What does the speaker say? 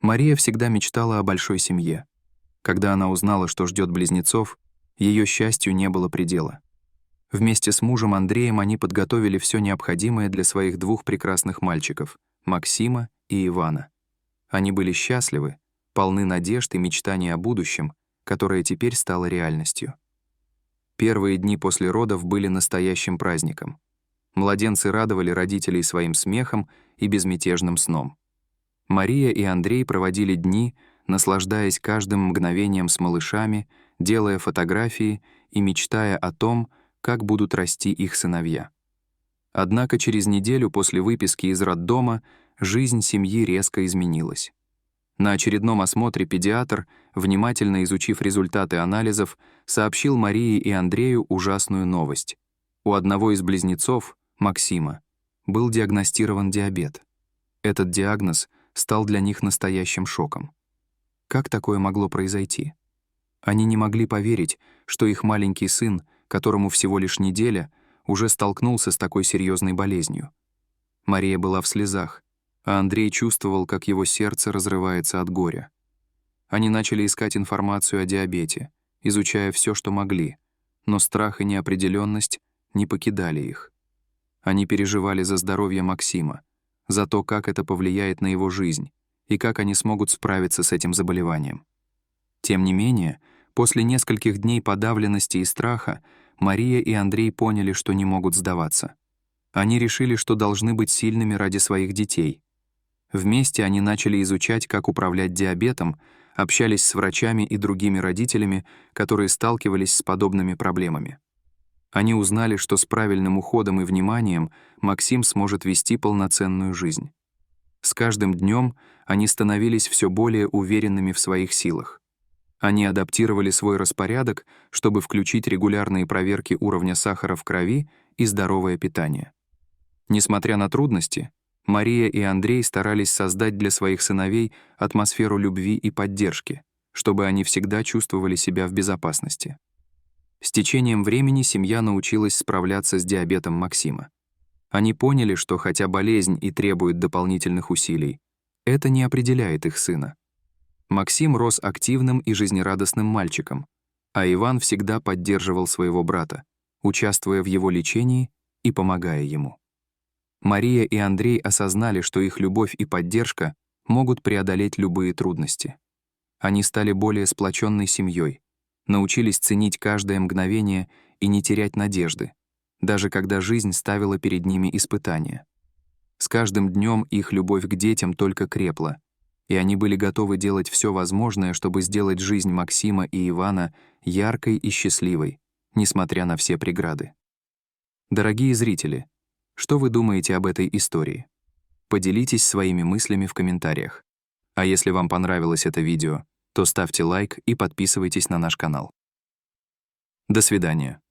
Мария всегда мечтала о большой семье. Когда она узнала, что ждет близнецов, ее счастью не было предела. Вместе с мужем Андреем они подготовили все необходимое для своих двух прекрасных мальчиков — Максима и Ивана. Они были счастливы, полны надежд и мечтаний о будущем, которое теперь стало реальностью. Первые дни после родов были настоящим праздником. Младенцы радовали родителей своим смехом и безмятежным сном. Мария и Андрей проводили дни, наслаждаясь каждым мгновением с малышами, делая фотографии и мечтая о том, как будут расти их сыновья. Однако через неделю после выписки из роддома жизнь семьи резко изменилась. На очередном осмотре педиатр, внимательно изучив результаты анализов, сообщил Марии и Андрею ужасную новость. У одного из близнецов, Максима, был диагностирован диабет. Этот диагноз стал для них настоящим шоком. Как такое могло произойти? Они не могли поверить, что их маленький сын, которому всего лишь неделя, уже столкнулся с такой серьезной болезнью. Мария была в слезах, а Андрей чувствовал, как его сердце разрывается от горя. Они начали искать информацию о диабете, изучая все, что могли, но страх и неопределенность не покидали их. Они переживали за здоровье Максима, за то, как это повлияет на его жизнь и как они смогут справиться с этим заболеванием. Тем не менее, после нескольких дней подавленности и страха Мария и Андрей поняли, что не могут сдаваться. Они решили, что должны быть сильными ради своих детей. Вместе они начали изучать, как управлять диабетом, общались с врачами и другими родителями, которые сталкивались с подобными проблемами. Они узнали, что с правильным уходом и вниманием Максим сможет вести полноценную жизнь. С каждым днем они становились все более уверенными в своих силах. Они адаптировали свой распорядок, чтобы включить регулярные проверки уровня сахара в крови и здоровое питание. Несмотря на трудности, Мария и Андрей старались создать для своих сыновей атмосферу любви и поддержки, чтобы они всегда чувствовали себя в безопасности. С течением времени семья научилась справляться с диабетом Максима. Они поняли, что хотя болезнь и требует дополнительных усилий, это не определяет их сына. Максим рос активным и жизнерадостным мальчиком, а Иван всегда поддерживал своего брата, участвуя в его лечении и помогая ему. Мария и Андрей осознали, что их любовь и поддержка могут преодолеть любые трудности. Они стали более сплоченной семьей, научились ценить каждое мгновение и не терять надежды, даже когда жизнь ставила перед ними испытания. С каждым днем их любовь к детям только крепла, и они были готовы делать все возможное, чтобы сделать жизнь Максима и Ивана яркой и счастливой, несмотря на все преграды. Дорогие зрители, что вы думаете об этой истории? Поделитесь своими мыслями в комментариях. А если вам понравилось это видео, то ставьте лайк и подписывайтесь на наш канал. До свидания.